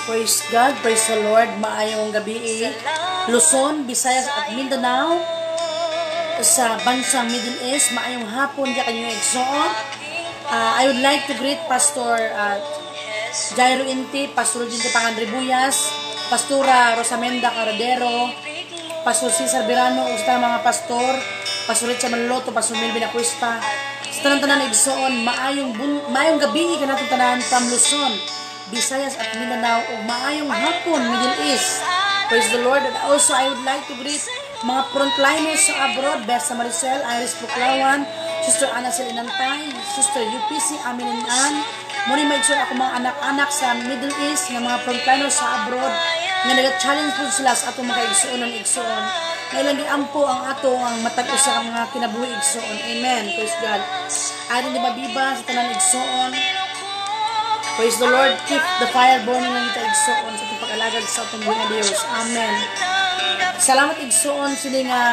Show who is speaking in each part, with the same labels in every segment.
Speaker 1: Praise God, praise the Lord. Maayong gabi, Luzon, Visayas at Mindanao sa bansang Middle East. Maayong hapon diya kanyo igsoon. I would like to greet Pastor Jairo Inti, Pastor Jinto Pangandribuyas, Pastora Rosamenda Caradero, Pastor Cesar Birano, usta mga pastor, Pastor Richard Manloto, Pastor Melvin Acuesta, sa tanan-tanan igsoon. Maayong gabi kanatong tanan from Luzon, Visayas at Mindanao, o maayong hapon Middle East. Praise the Lord. And also I would like to greet mga frontliners sa abroad, Besa Maricel, Iris Puklawan, Sister Ana Selinantay, Sister UPC Amininan. Muna mag-share ako mga anak-anak sa Middle East, ng mga frontliners sa abroad, nga nag-challenge po sila sa atong mga igsoon. Ngayon ampo ang ato ang matag sa mga kinabuhi igsoon. Amen. Praise God. Ayon di mabiba sa tanan igsoon. Praise the Lord. Keep the fire burning ng ita igsoon sa itong pag-alagad sa itong mga Diyos. Amen. Salamat igsoon sila nga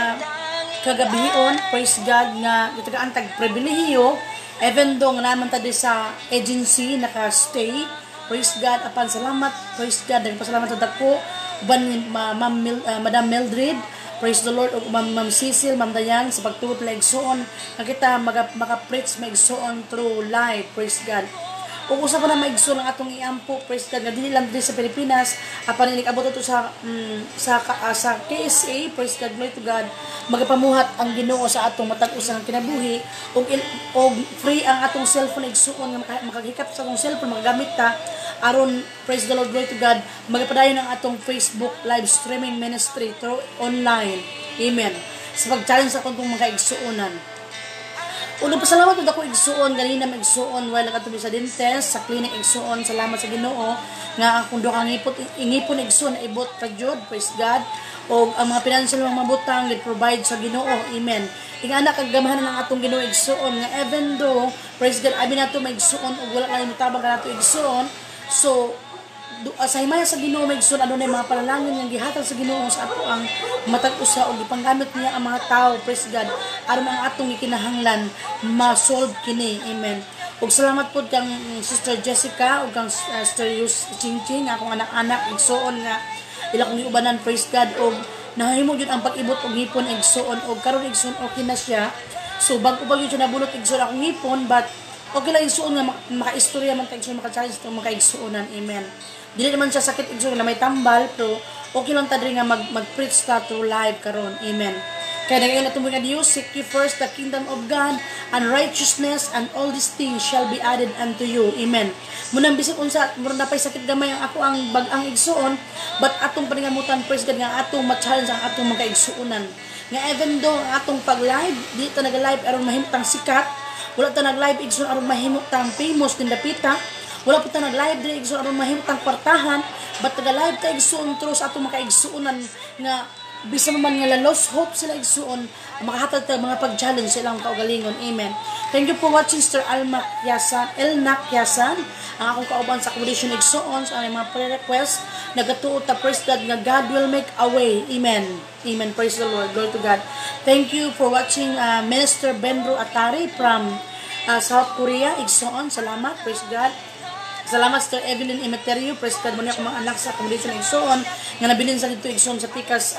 Speaker 1: kagabion. Praise God nga itagaan tag-pribilehiyo. Even though nga naman tayo sa agency naka-stay. Praise God. Apan salamat. Praise God. Nagpasalamat sa dako. Uban ni Madam Mildred. Praise the Lord. O Ma'am Cecil, Ma'am Dayan sa pagtuot na igsoon. Na kita maka-preach maigsoon through live. Praise God. Kung usa pa na maigso ng atong iampo, praise God, nga dili lang dili sa Pilipinas, apan inikabot ito sa KSA, praise God, glory to God, magapamuhat ang Ginoo sa atong matag usang kinabuhi, og free ang atong cellphone igsuon nga makahikap sa atong cellphone magagamit ta aron, praise the Lord, glory to God, magapadayon ang atong Facebook live streaming ministry through online. Amen. Sa pag-challenge sa atong mga igsuonan. Unang pasalamat po ako igsuon, ganina magsuon while nakatuloy sa dentist, sa clinic igsuon, salamat sa Ginoo nga kung do kang ingipon igsuon ibot ka jud, praise God. O ang mga financial mga mabutang gid-provide sa Ginoo, amen. Ingana kag gamahan ng atong Ginoo igsuon nga even though, praise God, abi nato magsuon og wala kay mutabang nato igsuon, so sa himaya sa Ginoo magsun adunay mga panalangin nga gihatag sa Ginoo sa ato ang matag usa og gipanggamit niya ang mga tao, praise God, aron ang atong gikinahanglan ma-solve kini, amen. Ug salamat pod kang Sister Jessica ug kang Sister Yus Chingching, akong anak-anak igsuon nga ila kong giubanan, praise God, og nahimo gyud ang pag-ibot og hipon igsuon og karon igsuon okay na siya. So bag-o yun siya nabulot igsuon akong hipon, but okay lang igsuon nga maka-istorya man ta igsuon, maka-challenge ta mga igsuonan, amen. Dili naman siya sakit igsoon na may tambal, pero okay lang ta diri nga mag-preach ta through live karon. Amen. Kaya nagayon natong mga Dios, seek ye first the kingdom of God and righteousness, and all these things shall be added unto you. Amen. Munang bisik unsa murag napay sakit gamay ang ako ang bag-ang igsoon, but atong paningamutan, praise God, nga atong ma-challenge ang atong mga igsuonan. Nga even though ang atong pag-live, di ta nag-live aron mahimutang sikat, wala ta nag-live igsoon aron mahimutang famous din dapita. Wala po tayo nag-live din igsoon aron mahimutang kwartahan, but taga-live ta igsoon through sa atong mga igsuonan nga bisa man nga lost hope sila igsuon, makahatag ta mga pag-challenge sa ilang kaugalingon. Amen. Thank you for watching, Sister Elna Kiasan, ang akong kauban sa accommodation igsuon sa mga prayer request. Nagatuot ta, praise God, nga God will make a way. Amen. Amen. Praise the Lord. Glory to God. Thank you for watching Minister Benro Atari from South Korea igsuon. Salamat. Praise God. Salamat Sister Evelyn Emeterio, praise God mo niya akong mga anak sa accommodation igsoon nga nabilin sa dito igsoon sa Picas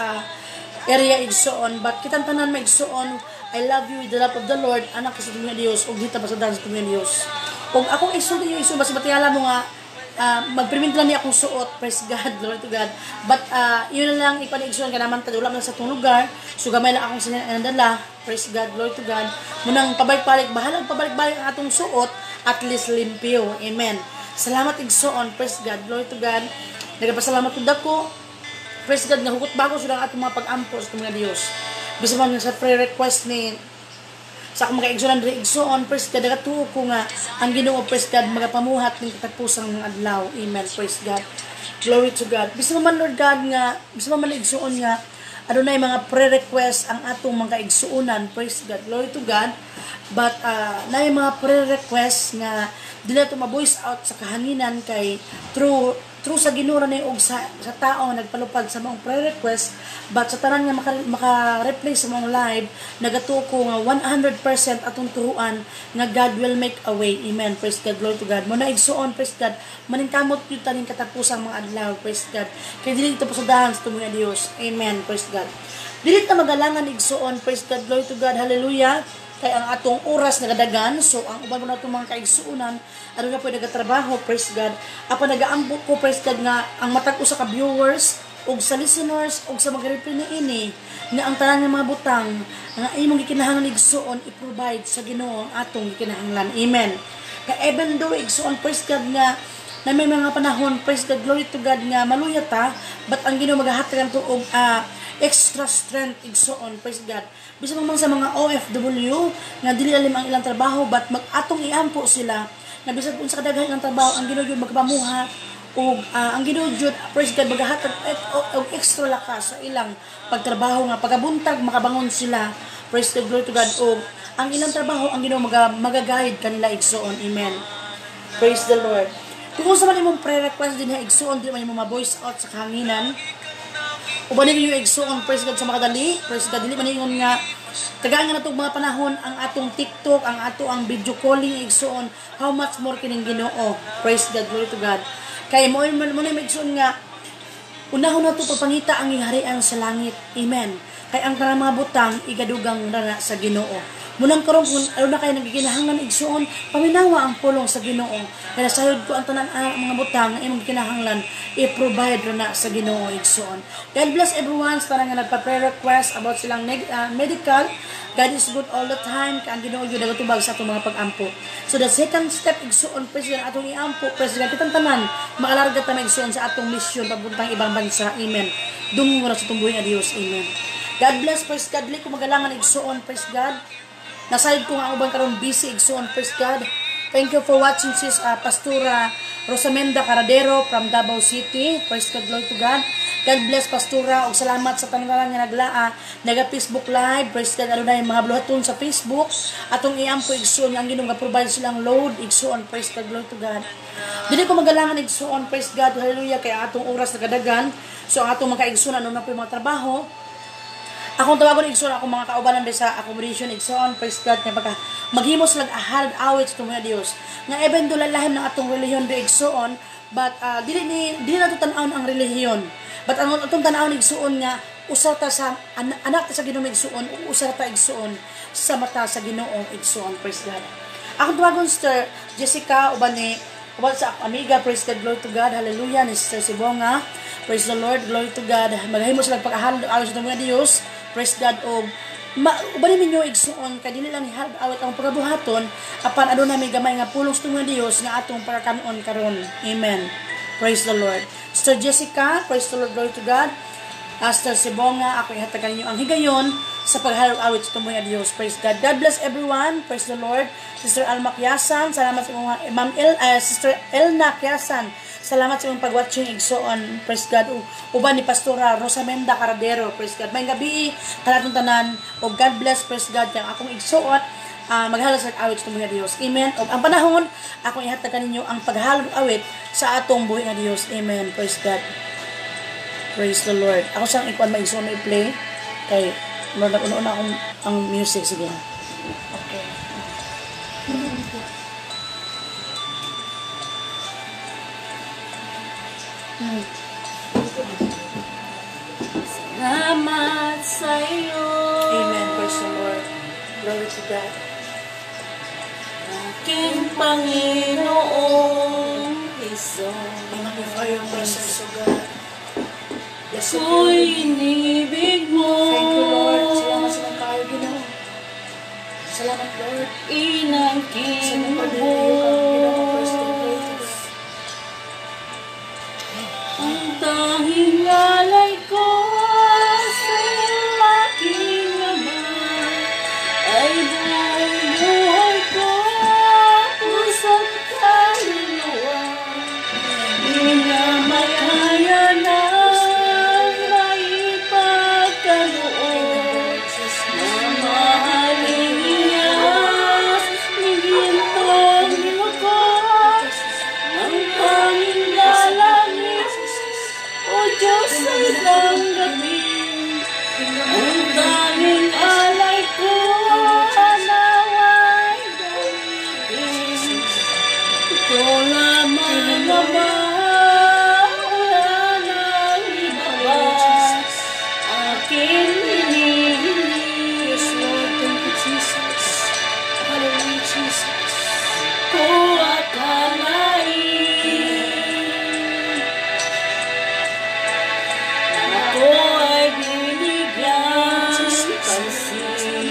Speaker 1: area igsoon, but kitang tanan may igsoon, I love you with the love of the Lord, anak sa tuming Dios ug dita pasadan sa tuming Dios. Ug akong igsoon yung igsoon basi batiyala mo nga magpermit lang ni akong suot, praise God, glory to God. But yun lang ipan-igsoon ka naman tadula man sa tong lugar, so gamay lang akong sinadala, praise God, glory to God. Munang pabalik-balik, bahalang pabalik-balik ang atong suot, at least limpyo, amen. Salamat igsoon, praise God, glory to God. Nagapasalamat pud ako, praise God, nga hugot bago sila ang atong mga pag-ampo sa mga Dios. Bisa man sa prayer request ni sa akong mga igsoon diri igsoon, praise God, nagatuo ko nga ang Ginoo, praise God, magapamuhat ning katagpusang mga adlaw, amen, praise God, glory to God. Bisa man Lord God nga, bisa man igsoon nga adunay mga prayer request ang atong mga igsuonan, praise God, glory to God. But na yung mga pre-request nga dila to ma-voice out sa kahanginan kay true sa ginura ni og sa tao nagpalupad sa mga pre-request, but sa tanan nga maka-replay sa mga live nagatuo ko nga 100% atong turuan nga God will make a way. Amen. Praise God. Glory to God. Mo na igsuon, praise God, maningkamot yun taning katapusang mga adlaw, praise God, kay dili ito pasadahan sa tumong Dios. Amen. Praise God. Dili ta magalangan igsuon, praise God. Glory to God. Hallelujah. Kay ang atong oras nagadagan, so ang uban mo na itong mga kaigsuunan, ano na po nagatrabaho, praise God. Apa nagaambok ko, praise God, nga ang matag usa ka viewers, ug sa listeners, ug sa mga reply na ini, nga ang tanan nga mga butang, nga imong gikinahanglan igsuon, i-provide sa Ginoo ang atong gikinahanglan. Amen. Kay even though igsuon, praise God, nga na may mga panahon, praise God, glory to God, nga maluya ta, but ang Ginoo magahatagan to og extra strength igsuon, praise God. Bisan man sa mga OFW nga dili alim ang ilang trabaho, but mag-atong iampo sila na bisan kung sa kadaghan ilang trabaho ang Ginoo gyud magpamuhat ug ang Ginoo gyud, praise God, magahatag og extra lakas sa ilang pagtrabaho nga pagabuntag makabangon sila, praise God, glory to God, ug ang ilang trabaho ang Ginoo magaguide kanila igsuon. Amen. Praise the Lord. Kung sa man imong prayer request din igsuon, di man imong ma-voice out sa kahanginan, uban ninyo yung igsuon, praise God, sa makadali, praise God, dili man ingon nga tagaan nga natong mga panahon ang atong TikTok, ang ang video calling igsuon, how much more kining Ginoo, praise God, glory to God. Kay mo na igsuon nga unahon nato pagpangita ang iharian sa langit. Amen. Kay ang tanang mga butang igadugang rana sa Ginoo. Munang karon kung ano na kayo nagikinahanglan igsuon, paminawa ang pulong sa Ginoo. Kaya sayod ko ang tanan mga butang nga imong kinahanglan i-provide na sa Ginoo igsuon. God bless everyone sa nga nagpa-prayer request about silang medical. God is good all the time. Kaya ang Ginoo gyud nagatubag sa atong mga pag-ampo. So the second step igsuon, President, atong iampo, President, kitang tanan makalarga ta igsuon sa atong mission papuntang ibang bansa. Amen. Dungo na sa tumbuhin nga Dios. Amen. God bless, praise God. Dili ko magalangan igsuon, praise God. Nasayod ko nga ang ubang karon busy igsuon, praise God. Thank you for watching, sis Pastora Rosamenda Caradero from Davao City. Praise God, glory to God. God bless Pastora, ug salamat sa tanan nga naglaa naga Facebook live. Praise God, ano na yung mga bluhaton sa Facebook atong iampo igsuon ang Ginoo nga provide silang load igsuon, praise God, glory to God. Dili ko magalangan igsuon, praise God, hallelujah, kay atong oras nagadagan. So ang atong mga igsuon ano na po yung mga trabaho. Akong tawagon igsoon ako mga kaubanan sa accommodation igsoon, praise God, kay baka maghimos lang ahal awit sa mga Dios. Nga even do lalahim ng atong relihiyon do igsoon, but dili na to tan-aon ang relihiyon. But ang atong tan-aon igsoon nga usa ta sa anak ta sa Ginoo igsoon, usa ta igsoon sa mata sa Ginoo igsoon, praise God. Akong tawagon Sister Jessica uban sa amiga, praise God, glory to God, hallelujah, ni Sister Sibonga, praise the Lord, glory to God. Maghimos lang pag-ahal awit sa mga Dios. Praise God, o ubanin ninyo igsuon kay dili lang ihad awit ang pagabuhaton apan aduna may gamay nga pulong sa mga Dios nga atong parakanon karon. Amen. Praise the Lord. Sister Jessica, praise the Lord, glory to God. Sister Sibonga, ako ihatagan ninyo ang higayon sa paghalog awit sa mga Dios. Praise God. God bless everyone. Praise the Lord. Sister Alma Kiasan, salamat sa Ma'am Sister Elna Kiasan. Salamat sa inyong pag-watching igsoon, praise God. Uban ni Pastora Rosamenda Caradero, praise God. May gabi, talatong tanan, o God bless, praise God. Kaya akong igsoon, maghalas ng awit sa mga Diyos. Amen. O ang panahon, akong ihatagan ninyo ang paghalog awit sa atong buhay ng Diyos. Amen. Praise God. Praise the Lord. Ako siyang ikuan maigsoon na i-play. Kay, una-una akong ang music. Sige. Okay.
Speaker 2: Salamat sa iyo.
Speaker 1: Amen. Praise the Lord. Glory to God.
Speaker 2: Aking Panginoong Iso.
Speaker 1: I magnify your presence, O God. Blessed be your
Speaker 2: Ko'y
Speaker 1: name.
Speaker 2: inibig mo.
Speaker 1: Thank you, Lord. Salamat sa mga kayo, Ginoo. Salamat, Lord.
Speaker 2: Inang
Speaker 1: Sa mga pagdiliyo ka, Ginoo. Praise the Lord.
Speaker 2: ang tanging alay ko sa aking Ama ay buong buhay ko, pusong kaluluwa. Di na makaya ng maipagkaloob. Mamahalin niya ito lamang naman, wala nang iba pa aking hinihiling.
Speaker 1: Yes, Lord. Thank you, Jesus. Hallelujah, Jesus.
Speaker 2: Kung akalain ako ay binigyan pansin,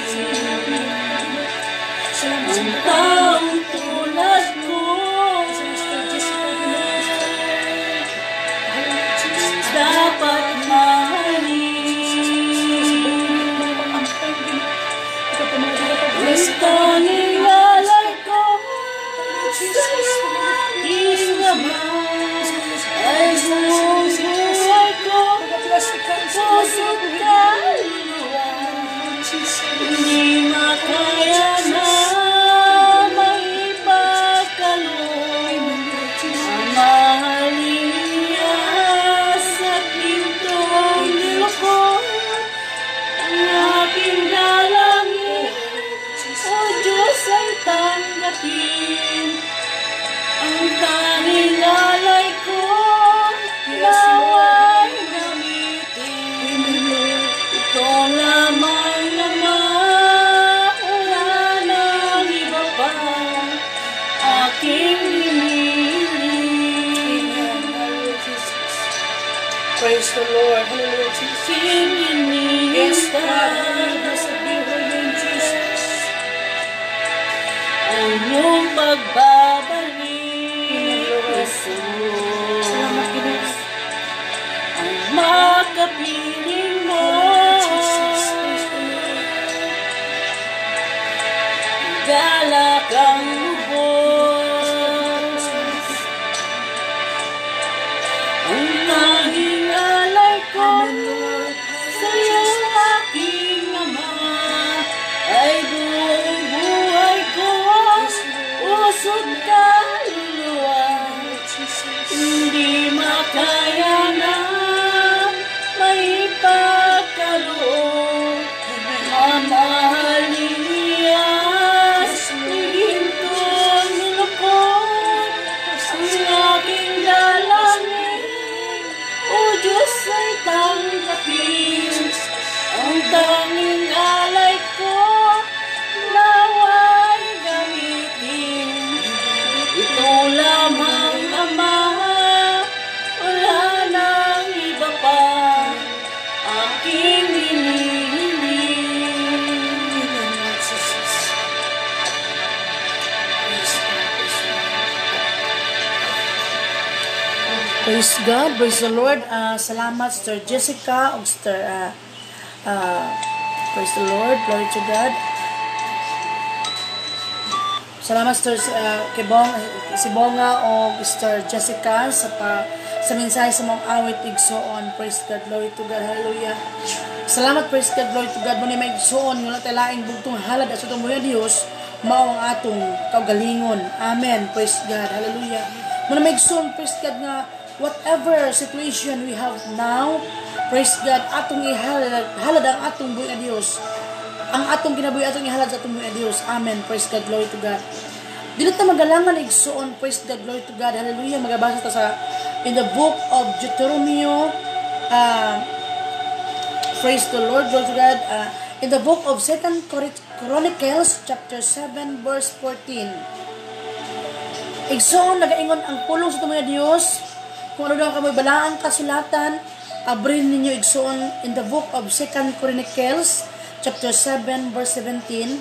Speaker 1: Salamat
Speaker 2: ang
Speaker 1: sa
Speaker 2: taong tulad ko dapat mahalin. Ang tanging alay ko sa aking Ama ay buong buhay ko, puso't kaluluwa. Hindi makaya na maipagkaloob ang mahalin niya sa pintong nilukod. Ang aking dalangin, O Diyos, ay tanggapin. Ang tanging alay ko, nawa'y gamitin. Ito lamang naman, wala nang iba pa aking hinihiling.
Speaker 1: Praise the Lord. Hallelujah, Jesus.
Speaker 2: Hinihiling
Speaker 1: Yes, God. Hallelujah. Blessed be your name, Jesus.
Speaker 2: ang iyong pagbabalik, Jesus.
Speaker 1: Salamat, Panginoon.
Speaker 2: Ang makapiling mo,
Speaker 1: Jesus. Praise the Lord.
Speaker 2: galak ang lubos. Ang tanging alay ko sa iyong aking Ama ay buong buhay ko, puso't kaluluwa. Hindi makaya na maipagkaloob ang mahalin niya sa gintong nilukod. Ang aking dalangin, O Diyos, ay tanggapin. Ang tanging alay ko, nawa'y gamitin. Ito lamang, Ama, wala nang iba pa aking hinihiling.
Speaker 1: Praise God, praise the Lord. Salamat, Sister Jessica, o Sister, praise the Lord, glory to God. Salamat, Sister si Bonga o Sister Jessica sa mensahe sa mong awit igsoon. Praise God, glory to God, hallelujah. Salamat, praise God, glory to God. Muna may igsoon, wala tayo laing bugtong halad at sa itong mga Diyos, mao ang atong kaugalingon. Amen, praise God, hallelujah. Muna may igsoon, praise God, nga whatever situation we have now, praise God, atong ihalad ang atong buhay na Diyos. Ang atong kinabuhi, atong ihalad sa atong buhay na Diyos. Amen. Praise God, glory to God. Dili ta magalangan igsuon, praise God, glory to God. Hallelujah. Magabasa ta sa in the book of Deuteronomy, praise the Lord, glory to God. In the book of 2 Chronicles chapter 7 verse 14. Igsuon nagaingon ang pulong sa atong mga Diyos. Kung ano daw kamoy balaang kasulatan, abrin ninyo igsoon in the book of 2 Chronicles, chapter 7, verse 17.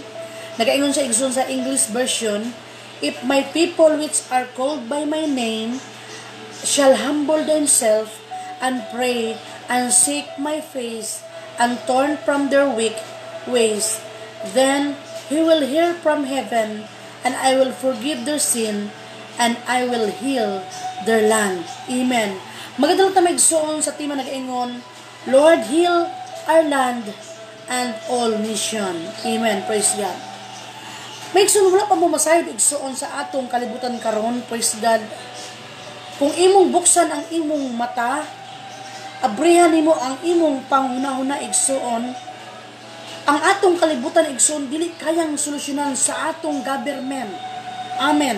Speaker 1: Nagaingon siya igsoon sa English version, if my people which are called by my name shall humble themselves and pray and seek my face and turn from their wicked ways, then he will hear from heaven and I will forgive their sin and I will heal their land. Amen. Magandang tamig soon sa tima nag-ingon, Lord, heal our land and all nation. Amen. Praise God. May igsoon, wala pa mo masayod igsoon sa atong kalibutan karon. Praise God. Kung imong buksan ang imong mata, abrihan nimo ang imong panghunahuna igsoon, ang atong kalibutan igsoon dili kayang solusyonan sa atong government. Amen.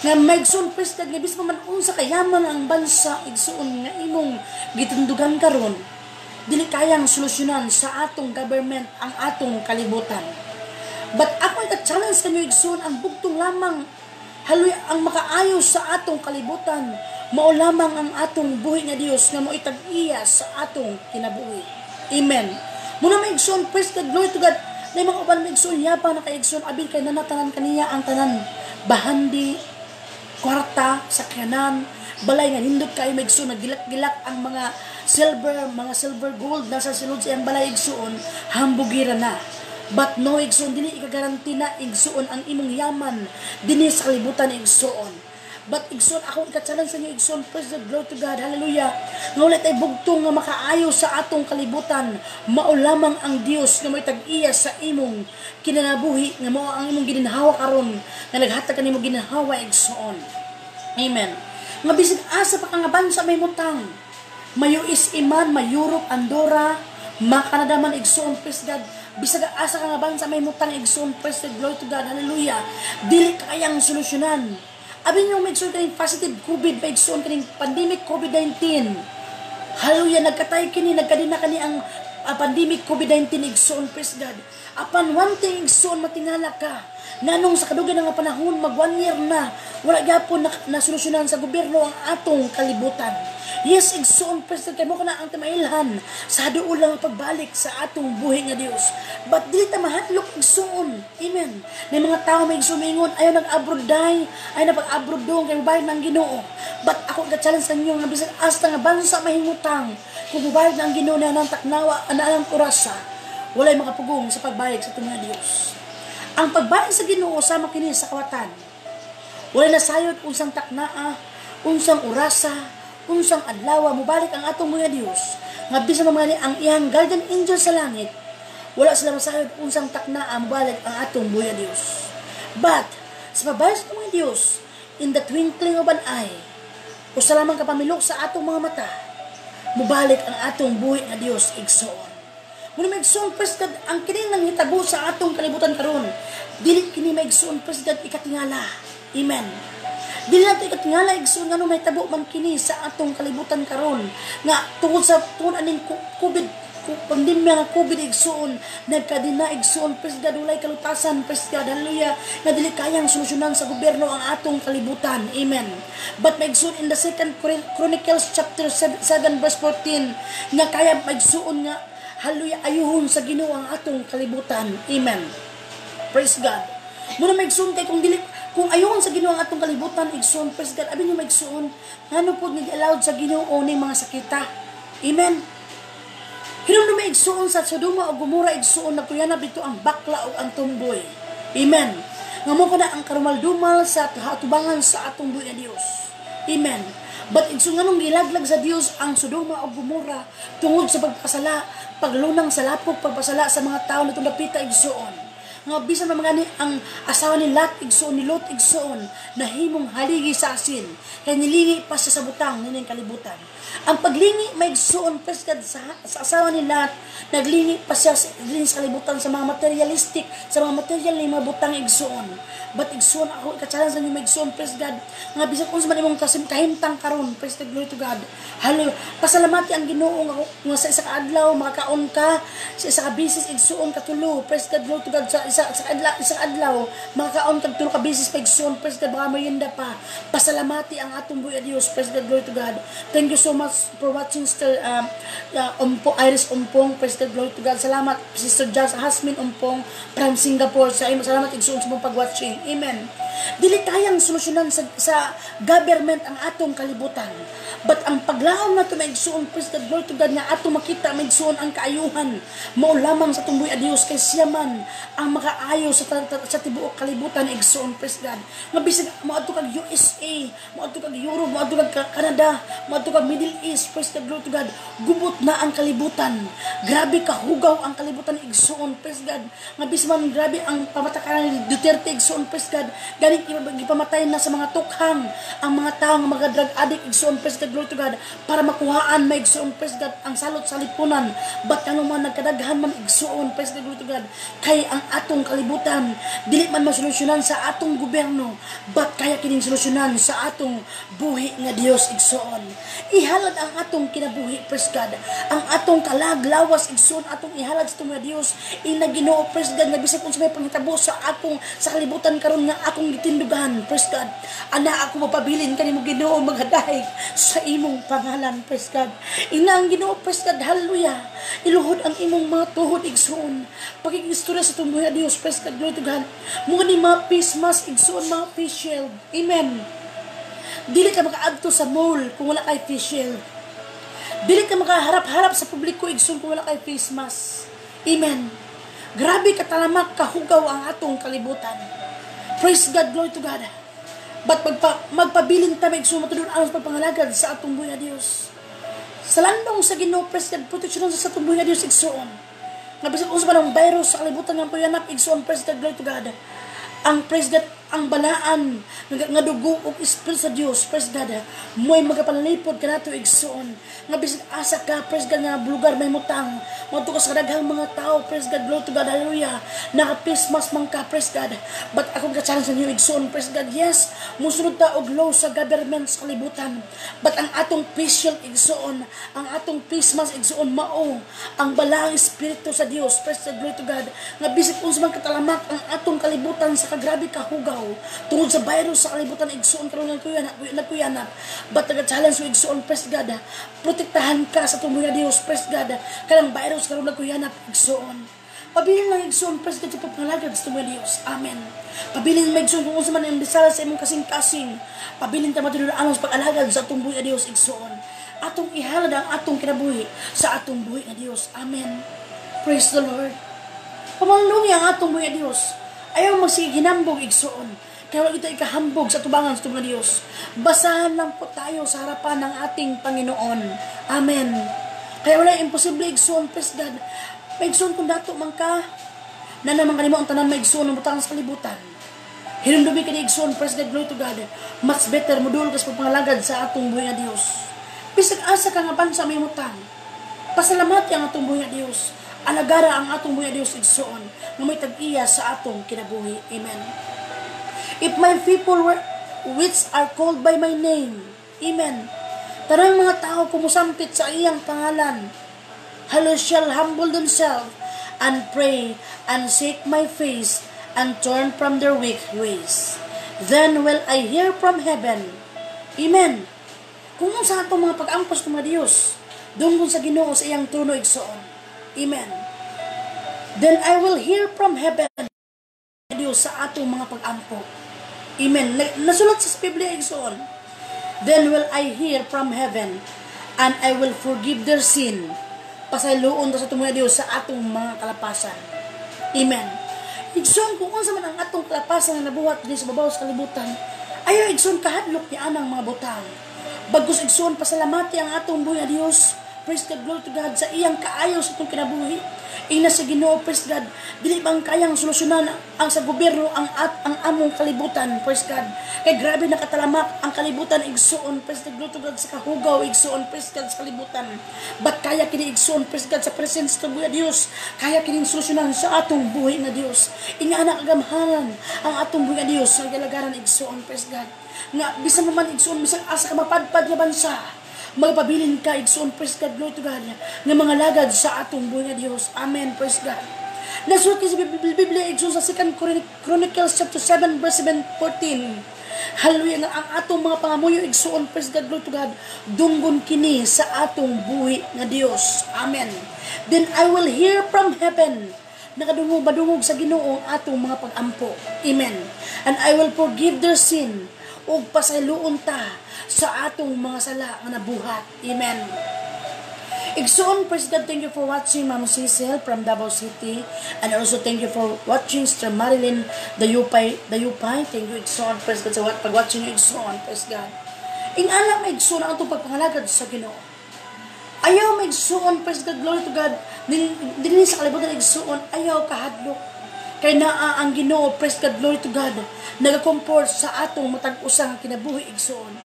Speaker 1: nga maigsoon praise God nga bismo man unsa kayaman ang bansa igsoon nga imong gitundugan karon dili kayang solusyonan sa atong government ang atong kalibutan. But ako ika-challenge kanyo igsoon ang bugtong lamang haloy ang makaayo sa atong kalibutan mao lamang ang atong buhi nga Dios nga mo itag-iya sa atong kinabuhi. Amen. Muna maigsoon praise God, glory to God. Na mga uban maigsoon yapa na kaigsoon abin kay nanatanan kaniya ang tanan bahandi kwarta sa kanan balay nga nindot kayo maigsoon nagilak-gilak ang mga silver gold nasa silod sa iyang balay igsoon hambugira na. But no igsoon dili ikagaranti na igsoon ang imong yaman dinhi sa kalibutan igsoon. But igsoon ako ika-challenge sa inyo igsoon, praise the glory to God, hallelujah. Nga ulit ay bugtong nga makaayo sa atong kalibutan mao lamang ang Dios nga may tag-iya sa imong kinanabuhi nga mao ang imong ginhawa karon nga naghatag kanimo ginhawa igsoon. Amen. Nga bisig asa pa ka nga bansa may mutang mayo is iman, may Europe, Andorra, Canada man igsoon, praise God. Bisag asa ka nga bansa may mutang igsoon, praise the glory to God, hallelujah. Dili kayang solusyonan. Abin yung maigsoon kaning positive COVID, maigsoon kaning pandemic COVID-19. Hallelujah, nagkatay kini, nagkadina kani ang pandemic COVID-19 igsoon, praise God. Apan one thing igsoon matingala ka, nanong sa kadugan nga panahon, mag 1 year na, wala gyapon na solusyonan sa gobyerno ang atong kalibutan. Yes, igsoon, praise God, kay mo ka na ang tamailhan sa duulang pagbalik sa atong buhi nga Dios. But dili ta mahadlok igsoon. Amen. May mga tao may igsoon mingon ayaw nag-abroad day, ay napag-abroad dong kay bayad ng Ginoo. But ako ga-challenge sa inyo nga bisan hasta nga bansa mahimutang kung bayad ng Ginoo na nang taknawa anang orasa, walay makapugong sa pagbayad sa tunga Dios. Ang pagbayad sa Ginoo sama kini sa kawatan. Walay nasayod unsang taknaa, unsang orasa, unsang adlaw mubalik ang atong mga Dios nga bisan mamali ang iyang guardian angel sa langit wala sila masayod unsang taknaa mubalik ang atong buhi Dios. But sa pabayas ng mga Dios in the twinkling of an eye usa lamang kapamilok sa atong mga mata mubalik ang atong buhi nga Dios igsoon. Muna maigsoon praise God ang kini nang hitabo sa atong kalibutan karon dili kini maigsoon praise God ikatingala. Amen. Dili nato ikatingala igsoon nga may tabo man kini sa atong kalibutan karon nga tungod aning COVID pandemya nga COVID igsoon nagkadina igsoon praise God walay kalutasan praise God hallelujah nga dili kayang solusyonan sa gobyerno ang atong kalibutan. Amen. But maigsoon in the 2 Chronicles chapter 7 verse 14 nga kaya maigsoon nga hallelujah ayuhon sa Ginoo ang atong kalibutan. Amen. Praise God. Muna maigsoon kay kung ayon sa Ginoo ang atong kalibutan igsoon praise God abin yung maigsoon ngano pud nag-allowed sa Ginoo ning mga sakita. Amen. Hinumdum maigsoon sa Sodoma o Gomora igsoon nagtuyanab dito ang bakla o ang tumboy. Amen. Ngamo kada ang karumaldumal sa hatubangan sa atong buhi nga Dios. Amen. But igsoon nganong gilaglag sa Dios ang Sodoma o Gomora tungod sa pagpasala, paglunang sa lapok, pagpasala sa mga tao na napita igsoon. Nga bisan na mga ang asawa ni Lot igsoon ni Lot igsoon nahimong haligi sa asin kay nilingi pa sa butang nining kalibutan. Ang paglingi may igsoon praise God sa asawa ni Lot naglingi pa siya sa kalibutan sa mga materialistic sa mga material ni mga butang igsoon. But igsoon ako ika-challenge sa inyo may igsoon praise God nga bisan unsa man imong kahimtang karon praise the glory to God. Hallelujah. Pasalamati ang Ginoo nga sa isa ka adlaw makakaon ka sa isa ka bisis igsoon katulo praise God glory to God sa isa adlaw makakaon kag tulo ka bisis pagsoon praise God baka mayinda pa pasalamati ang atong buhi Dios praise God glory to God. Thank you so much for watching still Iris Umpong praise God glory to God. Salamat Sister Jasmine Umpong from Singapore sa imo salamat igsoon sa mong pag-watching. Amen. Dili kayang solusyonan sa government ang atong kalibutan. But ang paglaom nato maigsoon praise God glory to God nga ato makita maigsoon ang kaayuhan mao lamang sa tumboy a Dios kay siya man ang makaayo sa tibuok kalibutan igsoon praise God. Nga bisag moadto kag USA, moadto kag Europe, moadto kag Canada, moadto kag Middle East praise God glory to God. Gubot na ang kalibutan. Grabe kahugaw ang kalibutan igsoon praise God. Nga bisman grabe ang pamatakaran ni Duterte igsoon praise God. Ganing ipamatay na sa mga tukhang ang mga tao nga mga drug addict igsoon praise God God, glory to God, para makuhaan, maigsuon, praise God, ang salot sa lipunan, ba't ano man nagkadaghan man igsuon, praise God, glory to God, kay ang atong kalibutan, dili man masolusyonan sa atong gobyerno, ba't kaya kining solusyonan sa atong buhi nga Dios igsuon. Ihalad ang atong kinabuhi, praise God, ang atong kalaglawas igsuon, atong ihalad sa itong nga Dios, Ginoo, praise God, nga bisag kung sa may panghitabo sa akong, sa kalibutan karon nga akong gitindugan, praise God, ana ako mapabilin kanimo Ginoo maghaday sa imong pangalan, praise God. Ina ang Ginoo, praise God, hallelujah. Iluhod ang imong mga tuhod igsuon. Pagkigistorya sa tumuhay Dios, praise God, glory to God. Mga ni mga face mask igsuon, mga face shield. Amen. Dili ka makaadto sa mall kung wala kay face shield. Dili ka makaharap-harap sa publiko igsuon kung wala kay face mask. Amen. Grabe katalamak kahugaw ang atong kalibutan. Praise God, glory to God. But magpabilin ta may sumatudon anos pagpangalagad sa atong buhay na Dios. Sa landong sa Ginoo, praise God, proteksyon sa atong buhay na Dios igsuon. Nga bisag unsa man ang virus sa kalibutan nga puyanap igsuon, praise God, glory to God. Ang praise God, ang balaan nga dugo ug espiritu sa Dios, praise God, mo'y magapanalipod kanato igsuon. Nga bisag asa ka, praise God, nga lugar may mutang, madto ka sa daghang mga tao, praise God, glory to God, hallelujah. Naka-face mask man ka, praise God. But akong ka-challenge sa inyo igsuon, praise God, yes, musunod ta og law sa government sa kalibutan. But ang atong face shield igsuon, ang atong face mask igsuon mao ang balaang espiritu sa Dios, praise God, glory to God. Nga bisag unsa man katalamak ang atong kalibutan sa kagrabe kahugaw tungod sa virus sa kalibutan igsuon karon nagkuyanap, but nag-challenge mo igsuon, praise God, protektahan ka sa tumuhay na Dios, praise God, kanang virus karon nagkuyanap igsuon. Pabilin lang igsuon, praise God, sa pagpangalagad sa tumuhay na Dios. Amen. Pabilin lang igsuon kung unsa man ang bisala sa imong kasing-kasing. Pabilin ta matulod ang sa pag-alagad sa atong buhay na Dios igsuon. Atong ihalad ang atong kinabuhi sa atong buhay na Dios. Amen. Praise the Lord. Pamanlungi ang atong buhay na Dios. Ayaw magsiginambog igsuon. Kaya wala kita ikahambog sa tubangan sa mga Diyos. Basahan lang po tayo sa harapan ng ating Panginoon. Amen. Kaya wala imposible igsuon, praise God. Maigsuon kung dato man ka, na naman kanimo ang tanan maigsuon ng butang sa kalibutan. Hinumdumi ka ni igsuon, praise God, glory to God. Much better, mudul ka sa pagpangalagad sa atong buhay na Diyos. Bisag asa ka nga bansa may mutang. Pasalamati ang atong buhay na Diyos. Alagara ang atong buhay na Diyos igsuon na may tag-iya sa atong kinabuhi. Amen. If my people which are called by my name, amen, tarang mga tao kumusampit sa iyang pangalan, shall humble themselves and pray and seek my face and turn from their wicked ways, then will I hear from heaven. Amen. Kung sa atong mga pag-ampas ng mga Diyos, dunggon sa Ginoo sa iyang trono igsuon. Amen. Then I will hear from heaven, Diyos, sa atong mga pag-ampo. Amen. Nasulat sa Biblia igsoon. Then will I hear from heaven, and I will forgive their sin. Pasayloon ta sa tumuya Dios sa atong mga kalapasan. Amen. Igsoon kung unsa man ang atong kalapasan nga nabuhat dinhi sa babaw sa kalibutan, ayaw igsoon kahadlok ni anang mga butang. Bagkus igsoon pasalamati ang atong buhay Dios. Praise God, glory to God, sa iyang kaayaw sa itong kinabuhi. Ina sa Ginoo, praise God, dili bang kayang solusyonan ang sa gobyerno ang among kalibutan, praise God. Kay grabe nakatalamak ang kalibutan igsuon, praise God, glory to God, sa kahugaw igsuon, praise God, sa kalibutan. But kaya kini igsuon, praise God, sa presence ng buhay Dios, kaya kini solusyonan sa atong buhay na Dios. Ina anak agamhanan ang atong buhay na Dios sa galagaran igsuon, praise God. Nga bisan naman igsuon, bisan asa ka mapadpad nga bansa, magpabilin ka igsoon, praise God, glory to God, ng mga lagad sa atong buhay na Diyos. Amen, praise God. Nasulat sa Biblia igsoon sa 2 Chronicles chapter 7 verse 14. Hallelujah, nga ang atong mga pangamuyo igsoon, praise God, glory to God, dunggon kini sa atong buhay na Diyos. Amen. Then I will hear from heaven, nakadungog sa Ginoo atong mga pag-ampo. Amen. And I will forgive their sin, ug pasayloon ta sa atong mga sala nga nabuhat. Amen. Igsoon, praise God, thank you for watching Ma'am Cecil from Davao City, and also thank you for watching Sister Marilyn Dayupay. Thank you, igsoon, praise God, sa pag-watching you, igsoon, praise God. Ingala may igsoon ang itong pagpangalagad sa Ginoo. Ayaw may igsoon, praise God, glory to God, din sa kalibutan igsoon, ayaw kahadlok. Kay naa ang Ginoo, praise God, glory to God, nagakomport sa atong matag-usang kinabuhi igsoon.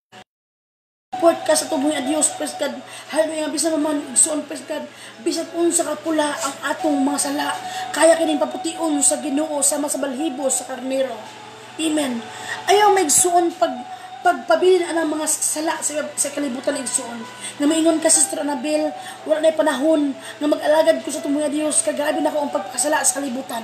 Speaker 1: support ka sa tubuhi na Dios, praise God. Hallelujah, bisan naman igsoon, praise God, bisan unsa ka pula ang atong mga sala, kaya kining papution sa Ginoo sama sa balhibo sa karnero. Amen. Ayaw maigsuon pagpabilin ang mga sala sa kalibutan igsuon. Nga maingon ka, Sister Annabel, wala na panahon nga mag-alagad ko sa tumuya Dios, kagabi na ko ang pagkasala sa kalibutan.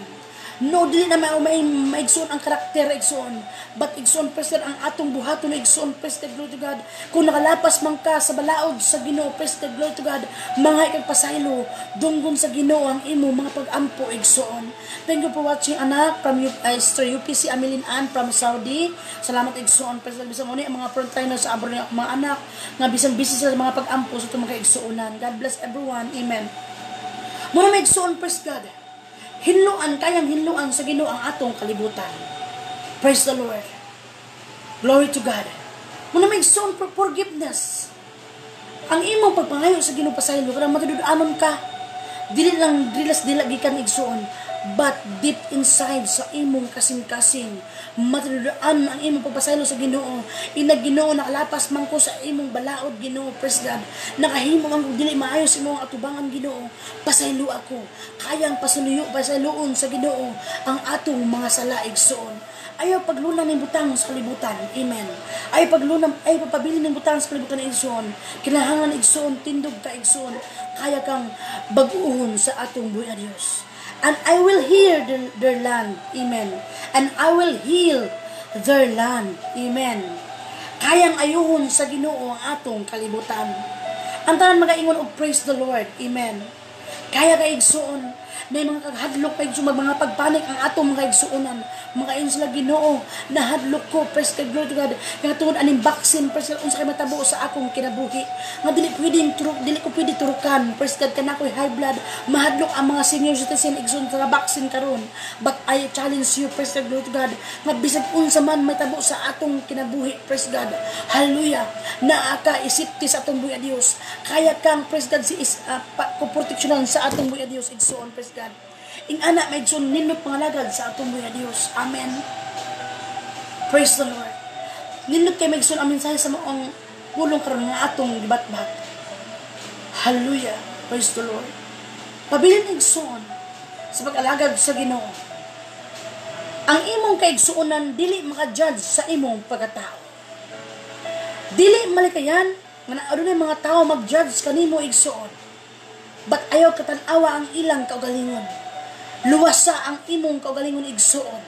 Speaker 1: No, dili na maigsoon ang karakter igsoon. But igsoon, praise God, ang atong buhaton na igsoon, praise God, glory to God. Kung nakalapas man ka sa balaod sa Ginoo, praise God, glory to God, mga ikagpasaylo, dunggon sa Ginoo ang imo mga pag-ampo igsoon. Thank you for watching, anak, from Sister UPC Amelin Ann from Saudi. Salamat igsoon, praise God, bisan mo ni ang mga frontliners sa abroad ng mga anak, nga bisan busy sa mga pag-ampo sa itong mga igsoonan. God bless everyone, amen. Muna may igsoon, praise God. Hinluan, kayang hinluan sa Ginoo ang atong kalibutan. Praise the Lord. Glory to God. Muna may igsoon for forgiveness. Ang imong pagpangayo sa Ginoo pasaylo, kada matudud-anon ka, dili lang drilas dila gikan igsoon, but deep inside sa imong kasing-kasing, matudud-an ang imong pagpasaylo sa Ginoo. Inag Ginoo nakalapas man ko sa imong balaod Ginoo, praise God. Nakahimo man kung dili maayo sa imong atubangan Ginoo, pasaylo ako. Kayang pasayloon sa Ginoo ang atong mga sala igsoon. Ayaw paglunang ng butang sa kalibutan. Amen. Ayaw papabilin ng butang sa kalibutan ng igsoon. Kinahangan igsoon, tindog ka igsoon. Kaya kang baguhon sa atong buhay na Diyos. And I will heal their land. Amen. And I will heal their land. Amen. Kayang ayuhon sa Ginoo ang atong kalibutan. Ang tanan magaingon og praise the Lord. Amen. Kaya ka igsoon na mga kaghadlok pa igsoon, mga pagpanik ang atong mga igsuonan. Mga ayon sila Ginoo, nahadlok ko, praise God, glory to God. Nga tungod aning vaccine, praise God, unsa kay matabo sa akong kinabuhi. Nga dili ko pwede turukan, praise God, kanakoy high blood, mahadlok ang mga senior citizen igsoon sa vaccine karon. But I challenge you, praise God, glory to God, nga bisag unsa man may tabo sa atong kinabuhi, praise God. Hallelujah. Naa ka isipti sa atong buhi Dios. Kaya kang, praise God, proteksyonan sa atong buhi Dios igsoon, praise God. Ing anak may igsoon nindot pangalagad sa atong buhi Dios. Amen. Praise the Lord. Nindot kay may igsoon ang mensahe sa maong pulong karon nga atong gibatbat. Hallelujah. Praise the Lord. Pabilin igsoon sa pag-alagad sa Ginoo. Ang imong kaigsuonan dili maka-judge sa imong pagkatao. Dili malikayan nga adunay mga tao mag-judge kanimo igsuon. But ayaw katanawa ang ilang kaugalingon. Luwasa ang imong kaugalingon igsuon.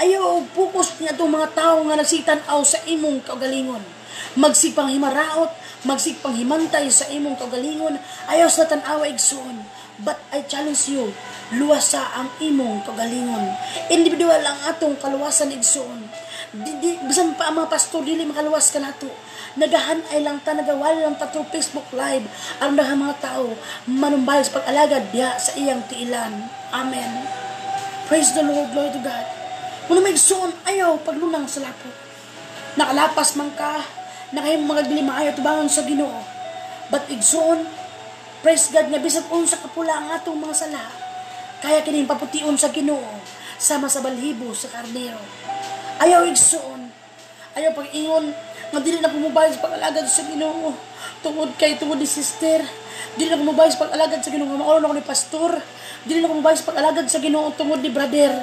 Speaker 1: Ayaw focus niya itong mga tao nga nagsitanaw sa imong kaugalingon. Magsipang himaraot, magsipang himantay sa imong kaugalingon. Ayaw sa tanawa igsuon. But I challenge you, luwasa ang imong kaugalingon. Individual ang atong kaluwasan igsuon. Bisan pa ang mga pastor dili makaluwas ka nato. Nagahanay lang ta, nagawali lang ta through Facebook Live. Aron daghang mga tao manumbalik sa pag-alagad diha sa iyang tiilan. Amen. Praise the Lord, glory to God. Muna may igsoon, ayaw paglunang sa lapo. Nakalapas man ka, nakahimong mga dili maayo tubangon sa Ginoo. But igsoon, praise God, nga bisag unsa kapula ang atong mga sala, kaya kining papution sa Ginoo sama sa balhibo sa karnero. Ayaw igsoon, ayaw pag-ingon nga dili na pumubay sa pag-alagad sa Ginoo. Tungod ni sister, dili na pumubay sa pag-alagad sa Ginoo. Maulon ako ni pastor, dili na pumubay sa pag-alagad sa Ginoo tungod ni brother.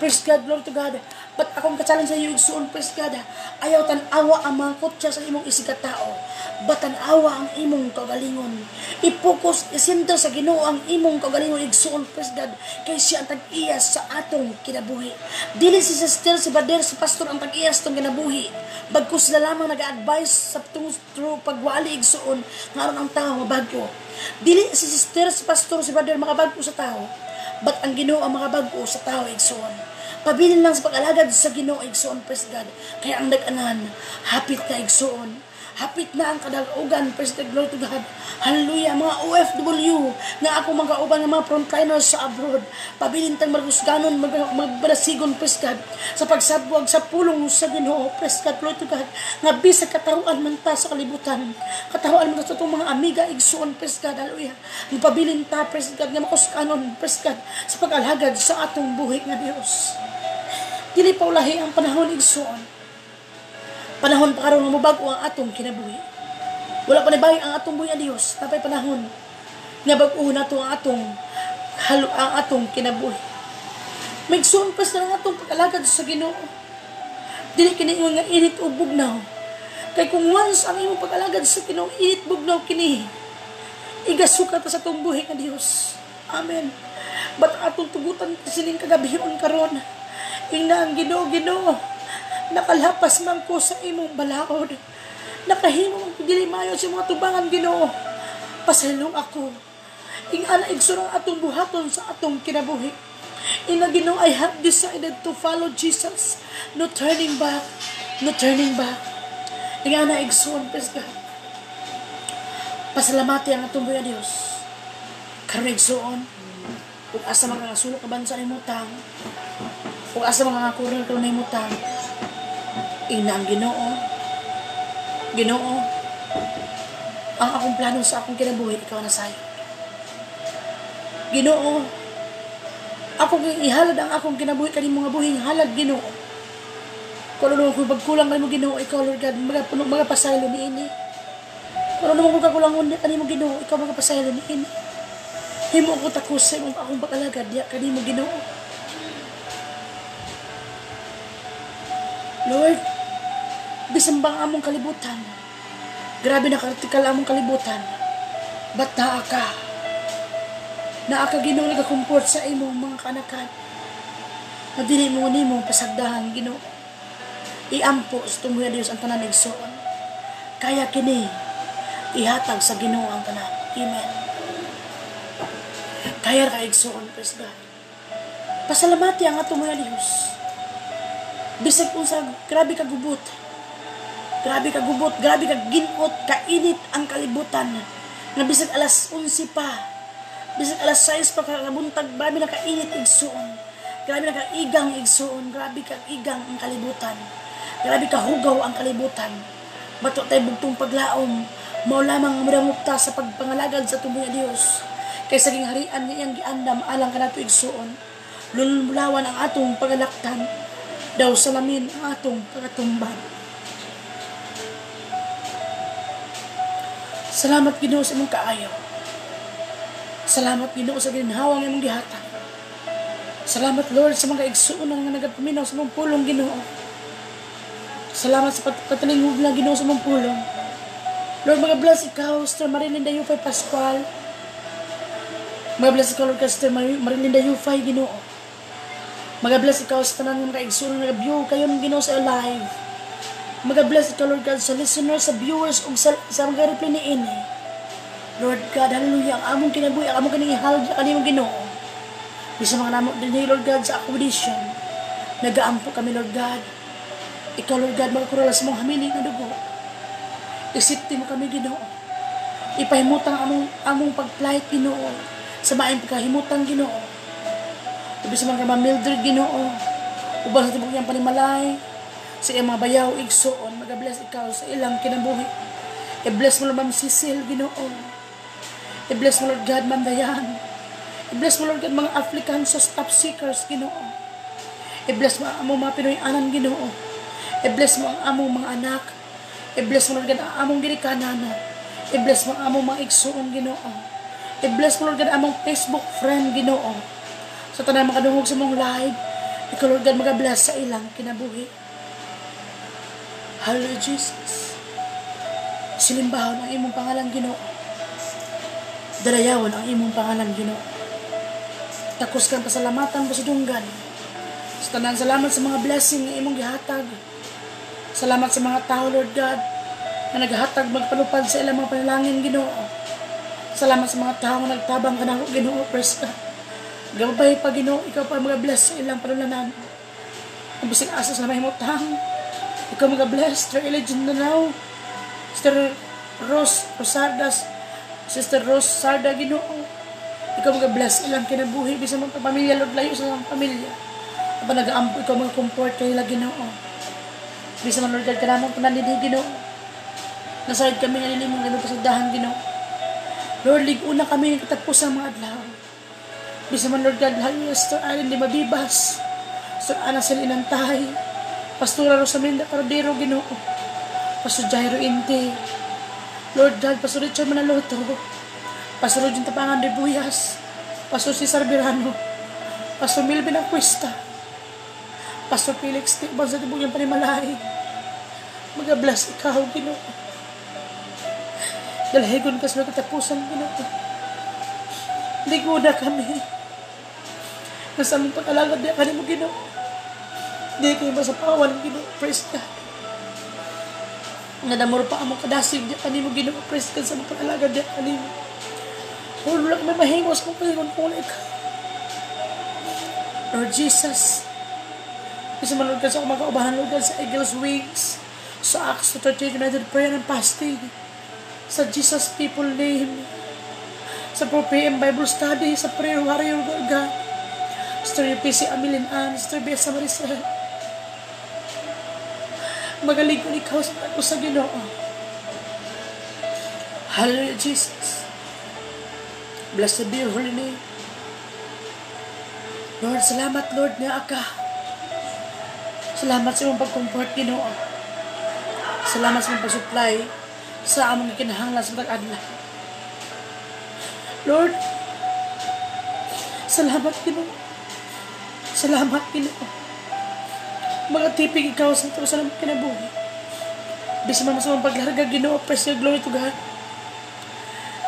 Speaker 1: Praise God, glory to God. But akong ka-challenge sa iyo igsoon, praise God. Ayaw tan-awa ang mga kutsa sa imong isikatao. But tan-awa ang imong kagalingon. I-focus, isinto sa Ginoo ang imong kagalingon igsoon, praise God. Kay siya ang tag-iyas sa atong kinabuhi. Dili si sister, si brother, si pastor ang tag-iyas tong kinabuhi. Bagko sila lamang nag-advise sa through pagwali igsoon nga aron ang tao mabagko. Dili si sister, si pastor, si brother makabagko sa tao. But ang Ginoo ang makabagko sa tao igsoon. Pabilin lang sa pag-alagad sa Ginoo igsoon, praise God. Kaya ang nag-anan, hapit na igsoon. Hapit na ang kadag-ugan, praise God, glory to God. Hallelujah, mga OFW, nga ako mga kauban ng mga frontliners sa abroad. Pabilin tang marusganon, magbarasigon, praise God. Sa pagsabwag sa pulong sa Ginoo, praise God, glory to God. Nga bisag kataruan man ta sa kalibutan. Kataruan man ta sa itong mga amiga igsoon, praise God, hallelujah. Pabilin ta, praise God, nga makuskanon, praise God, sa pag-alagad sa atong buhay nga Diyos. Dili pa ulahi ang panahon igsoon. Panahon pa karon nga mobago ang atong kinabuhi. Wala pa nabay ang atong buhay Dios. Napay panahon. Nga bag-o na to ang atong kinabuhi. Magsuon pa sa atong pag-alagad sa Ginoo. Dili kini nga init o bugnaw. Kay kung once ang imong pag-alagad sa Ginoo, init bugnaw kini. Igasuka ta sa atong buhay nga Dios. Amen. Ba't atong tugutan sining kagabihion karon? Ingna ang Ginoo, nakalapas man ko sa imong balaod. Nakahimo ang dili mayo sa mga tubangan Ginoo. Pasalong ako. Ingana igsurang atong buhaton sa atong kinabuhi. Inga Ginoo, I have decided to follow Jesus. No turning back. No turning back. Ingana igsurang pesga. Pasalamati ang atong buhay Dios. Karon igsuon. Kung asa mga sulok ka bansa ni mutang. Kung asa mga kural ka ni mutang. Ina ang Ginoo, ang akong plano sa akong kinabuhi, ikaw na sayo. Ginoo, ako ihalad ang akong kinabuhi kanimo nga buhing halad Ginoo. Kung ano naman kung pagkulang kanimo Ginoo, ikaw Lord God, mga pasaylo ni ini. Kung ano naman kung kakulangon kanimo Ginoo, ikaw mga pasaylo ni ini. Himo ko takusay ang akong pag-alagad diya kanimo Ginoo. Lord, bisan bang among kalibutan, grabe na kritikal among kalibutan, ba't naa ka Ginoo nagakumport sa imong mga kanakan, na dili mo nimo pasagdahan Ginoo. Iampo sa tumuya Dios ang tanan igsoon, kaya kini ihatag sa Ginoo ang tanan. Amen. Kaya ka igsoon, praise God. Pasalamati ang atong mga Dios. Bisag kung sa grabe ka gubot, grabe ka ginot, kainit ang kalibutan. Nga bisag alas 11 pa, bisag alas 6 pa kabuntag, grabe na kainit igsuon. Grabe na kaigang igsuon, grabe ka igang ang kalibutan. Grabe ka hugaw ang kalibutan. Bato tayo bugtong paglaom, mao lamang muramukta sa pagpangalagad sa tumuya Dios. Kay saging harian niyang giandam alang kanato igsuon. Lululawan ang atong pagalaktan. Daw salamin ang atong pagatumban. Salamat Ginoo sa imong kaayo. Salamat Ginoo sa ginhawang imong gihatag. Salamat Lord sa mga igsuon nga nagapaminaw sa imong pulong Ginoo. Salamat sa pagkatalingog lang Ginoo sa imong pulong. Lord, mag-bless ikaw, Sister Marilinda Yufay Pascual. Mag-bless ikaw Lord ka Sister Marilinda Yufay Ginoo. Mag-bless ikaw sa tanan ng kaigsuon nga view kayo ng Ginoo sa live. Mag-bless ikaw Lord God sa listeners, sa viewers ug sa mga replay ni ini. Lord God, hallelujah, ang among kinabuhi, ang among kanihalad kanimong Ginoo. Bisa mga namo din Lord God sa accommodation. Nagaampo kami Lord God. Ikaw Lord God, magkurala sa mong hamiling nga dugo. Isipti mo kami Ginoo. Ipahimutang among pag-flight Ginoo. Sa maayong pagkahimutang Ginoo. Ibig man ka Mildred Ginoo, ubang sa tibok niyang panimalay, sa iyang mga bayaw, igsoon, mag-bless ikaw sa ilang kinabuhi. I-bless mo Lord Ma'am Cecil Ginoo. I-bless mo Lord God Ma'am Dayan. I-bless mo Lord God mga applicants sa stop seekers Ginoo. I-bless mo ang among mga Pinoy anan Ginoo. I-bless mo ang among mga anak. I-bless mo Lord God ang among girikanan. I-bless mo ang among mga igsoon Ginoo. I-bless mo Lord God ang among Facebook friend Ginoo. Sa tanan makadungog sa mong live, ikaw Lord God mag-bless sa ilang kinabuhi. Hallelujah Jesus. Silimbahon ang imong pangalan Ginoo. Dalayawan ang imong pangalan Ginoo. Takos kang pasalamatan pasidunggan. Sa tanan salamat sa mga blessing na imong gihatag. Salamat sa mga tao Lord God na naghatag magpalupad sa ilang mga panalangin Ginoo. Salamat sa mga tao na nagtabang kanako Ginoo, praise God. Gabay pa Ginoo, ikaw pa mag-bless sa ilang panulanan. Ang bisig asas na mahimutang, ikaw mag-bless, Sister Elijah Nanaw, Sister Sister Rose Sarda Ginoo. Ikaw mag-bless ilang kinabuhi, bisa mong pamilya, Lord, layo sa ilang pamilya. Kapag nag-aampo, ikaw mag-comfort kayo lang Ginoo. Bisa man Lord God, kanamang panalini Ginoo. Nasahid kami nga nilimong ganun pasagdahan Ginoo. Lord, liguna kami ng katapos ang mga adlaw. Bisa man Lord God, hallelujah, Sister Allen di Mabibas, Sister Ana Salinantay, Pastora Rosaminda Cardero Ginoo, Pastor Jairo Inte, Lord God, Pastor Richard Manaloto, Pastor Rodin Tapangan de Buyas, Pastor Cesar Birano, Pastor Milvin Acuesta, Pastor Felix Tibang sa tibong yung panimalay. Mag-bless ikaw, Ginoo. Dalahigon ka sa katapusan, Ginoo. Ligo na kami. Nasa mong pag-alagad niya kanimo, Ginoo. Hindi kayo masapawan, Ginoo. Praise God. Nadamor pa among kadasig niya kanimo, Ginoo. Praise God sa mong pag-alagad niya kanimo. Lord, wala kami mahingos kung pahingon kung wala ikaw. Lord Jesus, isa man, Lord God, sa kumagaubahan, Lord God, sa Eagles Wings, sa Acts 30 United Prayer and Fasting, sa Jesus People Name, sa 4 PM Bible Study, sa Prayer Warrior, Lord God, Sister UPC Amilin Ann, Sister Besa Maricel, magaling ko ikaw sa Ginoo. Hallelujah, Jesus. Blessed be your holy name. Lord, salamat, Lord, nga ka. Salamat sa imong pag-comfort, Ginoo. Salamat sa imong pag-supply sa among kinahanglan sa pag-adlaw. Lord, salamat, Ginoo. Salamat, Ginoo. Mga tipig ikaw sa ito sa namang kinabuhi. Bisa man sa mong paglarga, Ginoo. Praise God, glory to God.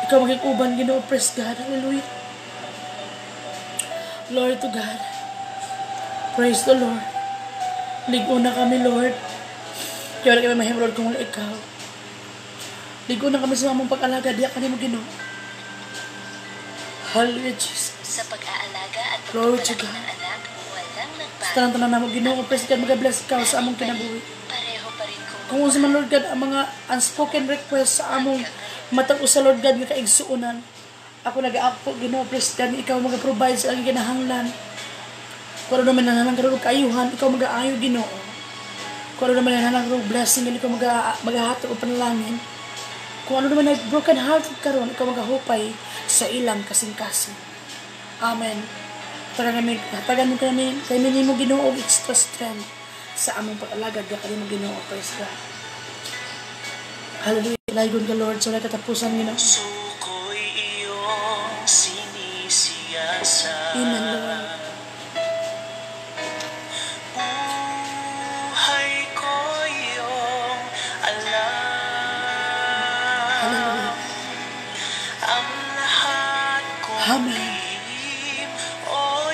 Speaker 1: Ikaw maging-uban, Ginoo. Praise God. Hallelujah. Glory to God. Praise the Lord. Ligo na kami, Lord. Kaya wala kami mahim, Lord, kung wala ikaw. Ligo na kami sa mong pag-alaga. Diya ka mo, Ginoo. Hallelujah, Jesus.
Speaker 3: Sa pag-aalaga at
Speaker 1: Glory to
Speaker 3: pagpapalaki
Speaker 1: God.
Speaker 3: ng anak, walang
Speaker 1: Sa
Speaker 3: nagbago.
Speaker 1: tanang-tanang na mo, Ginoo. Praise God. Mag-bless ikaw sa among kinabuhi.
Speaker 3: Pareho pa rin
Speaker 1: Kung sa man, Lord God, ang mga unspoken request sa among matag sa Lord God nga kaigsuunan. Ako nag-apo, Ginoo, please God, ikaw mag-provide sa ang kinahanglan. Kung ano naman nananang kaayuhan, ikaw mag-aayo, Ginoo. Kung ano naman nananang blessing, ikaw mag-ahatag o panalangin. Kung ano naman na broken hearted karon, ikaw mag-ahupay sa ilang kasing-kasing. Amen. Hatagan mo kami mo, Ginoo, extra strength sa among pag-alagad, kami mo, Ginoo, praise God. Hallelujah. Laygon ka, Lord, sa katapusan, Ginoo.
Speaker 4: Suko'y iyong sinisiyasa.
Speaker 1: Amen, Lord.
Speaker 4: Buhay ko iyong alam.
Speaker 1: Hallelujah.
Speaker 4: Ang lahat kong
Speaker 1: Amen.
Speaker 4: lihim, O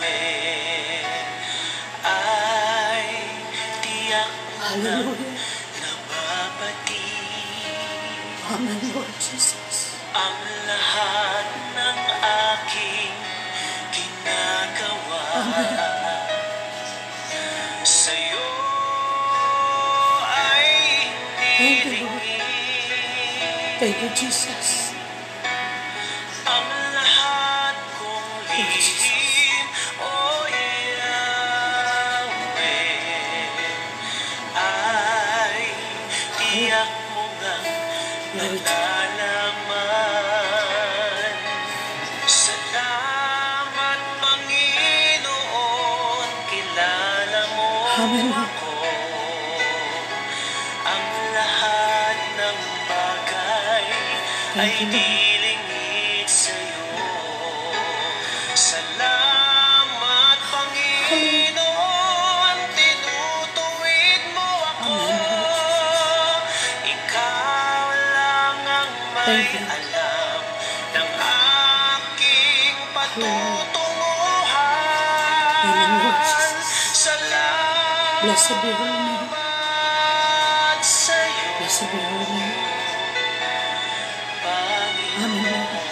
Speaker 4: Yahweh, ay tiyak mo ng
Speaker 1: Hallelujah.
Speaker 4: nababati.
Speaker 1: Amen, Lord Jesus.
Speaker 4: Ang lahat ng aking ginagawa sa'yo ay
Speaker 1: Thank you, Lord.
Speaker 4: nilingin.
Speaker 1: Thank you, Jesus.
Speaker 4: Ang lahat kong
Speaker 1: Thank you, Jesus.
Speaker 4: lihim, O Yahweh, ay tiyak mo ngang
Speaker 1: Glory to God.
Speaker 4: nalalaman. Salamat, Panginoon, kilala mo
Speaker 1: Amen.
Speaker 4: ako. Ang lahat ng bagay ay
Speaker 1: Thank you, Lord.
Speaker 4: dilingid sa'yo. Salamat, Panginoon, tinutuwid mo ako. Ikaw lang ang may
Speaker 1: Thank you.
Speaker 4: alam ng aking patutunguhan.
Speaker 1: Amen, Lord Jesus.
Speaker 4: Salamat
Speaker 1: Blessed be your holy name.
Speaker 4: sa'yo,
Speaker 1: Blessed be your holy name.
Speaker 4: Panginoon.
Speaker 1: Amen, Lord.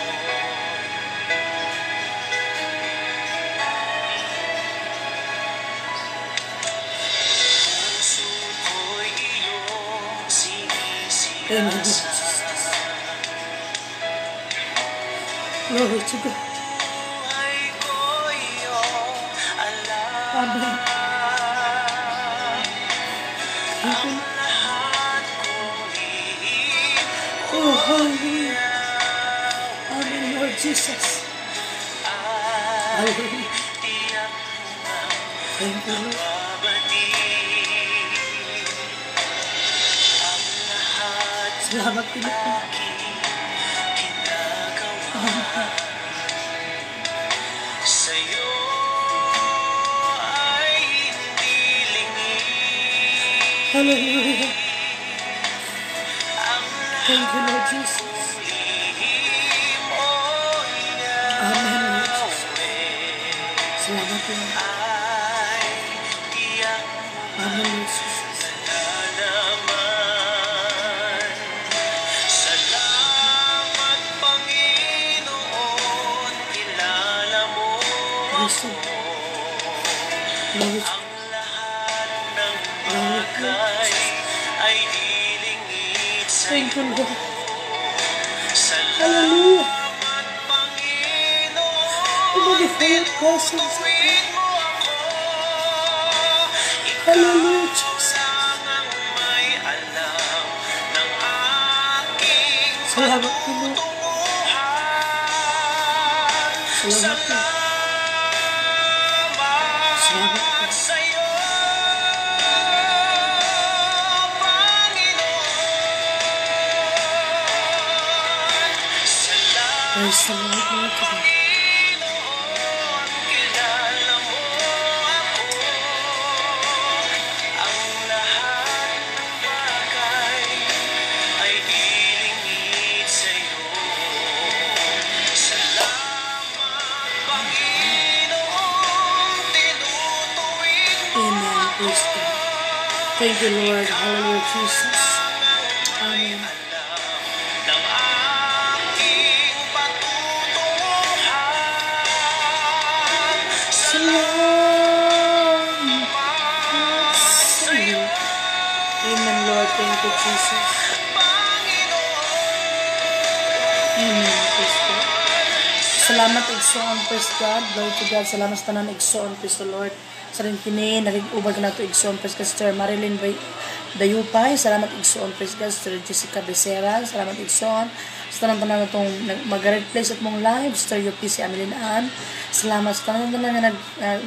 Speaker 4: Puso ko'y iyong
Speaker 1: Amen, Lord
Speaker 4: sinisiyasa.
Speaker 1: Jesus. Glory to God.
Speaker 4: Buhay ko iyong alam.
Speaker 1: Amen. Thank you.
Speaker 4: Lahat kong lihim,
Speaker 1: Oh, hallelujah. Amen, Lord Jesus.
Speaker 4: ay
Speaker 1: Hallelujah.
Speaker 4: tiyak mo ngang
Speaker 1: Thank you, Lord.
Speaker 4: babati. Ang lahat
Speaker 1: Salamat Pilipinas.
Speaker 4: Sa'yo ay hindi lingid
Speaker 1: Hallelujah.
Speaker 4: ang
Speaker 1: Thank you, Lord Jesus.
Speaker 4: lihim o
Speaker 1: Amen, Lord Jesus.
Speaker 4: inaawit
Speaker 1: Salamat Lord.
Speaker 4: ay tiyak
Speaker 1: Amen, Lord Jesus.
Speaker 4: na naman. Salamat Panginoon, kilala mo
Speaker 1: Yes,
Speaker 4: ako.
Speaker 1: Lord.
Speaker 4: Ang lahat ng
Speaker 1: Lord,
Speaker 4: bagay ay ilingid
Speaker 1: Thank you,
Speaker 4: sa'yo.
Speaker 1: Lord.
Speaker 4: Salamat
Speaker 1: Hallelujah.
Speaker 4: Panginoon,
Speaker 1: Lord, for your presence.
Speaker 4: tinutuwid mo ako.
Speaker 1: Hallelujah, Jesus.
Speaker 4: Ikaw lang ang may alam ng aking
Speaker 1: Salamat po, Lord.
Speaker 4: patutunguhan.
Speaker 1: Salamat po. Salamat po.
Speaker 4: Salamat sa'yo, Panginoon.
Speaker 1: Praise the Lord, Lord Jesus.
Speaker 4: Panginoon, kilala mo ako. Ang lahat ng bagay ay ilingid sa'yo. Salamat, Panginoon, tinutuwid mo
Speaker 1: Amen. Praise God. Thank you, Lord. Hallelujah, Jesus. Amen.
Speaker 4: ng aking patutunguhan.
Speaker 1: Salamat sa iyo. Amen, Lord. Thank you, Jesus. Amen. Praise God. Salamat, Igsoon. Praise God. Glory to God. Salamat sa tanan, Igsoon. Praise the Lord. Sa rin kini, naging-ubad ka na ito, Igsoon. Praise God, Sister Marilyn Dayupay. Salamat, Igsoon. Praise God, Sister Jessica Becerra. Salamat, Igsoon. Sa tanan na itong mag-replace at mong live, Sister UPC Amelin Ann. Salamat sa tanan na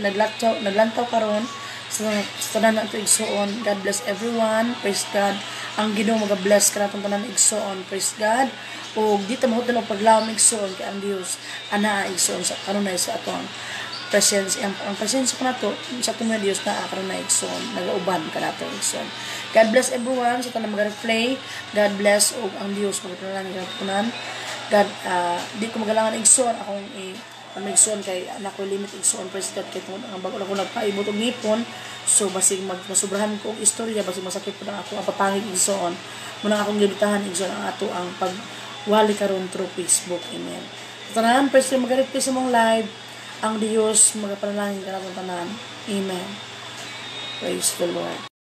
Speaker 1: naglantaw karon. Sa tanan na ito, Igsoon. God bless everyone. Praise God. Ang Ginoo mag-bless ka na itong tanan, Igsoon. Praise God. O dito mahot na paglawang igsoon kay ang Dios ana igsoon sa kanunay sa aton presence ang presence ko nato sa aton nga Dios na karon na igsoon nagauban ka nato igsoon. God bless everyone sa tanang mag-replay. God bless og ang Dios magpanalan nga punan. God di ko magalangan igsoon akong igsoon kay anak ko limit igsoon praise God kay tungod ang bago ako nagpaibot og ngipon so basig masubrahan ko og istorya basig masakit pud ang ako ang papangit igsoon muna akong gibitahan igsoon ang ato ang pag wali karon through Facebook. Amen. Tanan, praise God, mag-replay sa mong live. Ang Diyos, magapanalangin ka na tanan. Amen. Praise the Lord.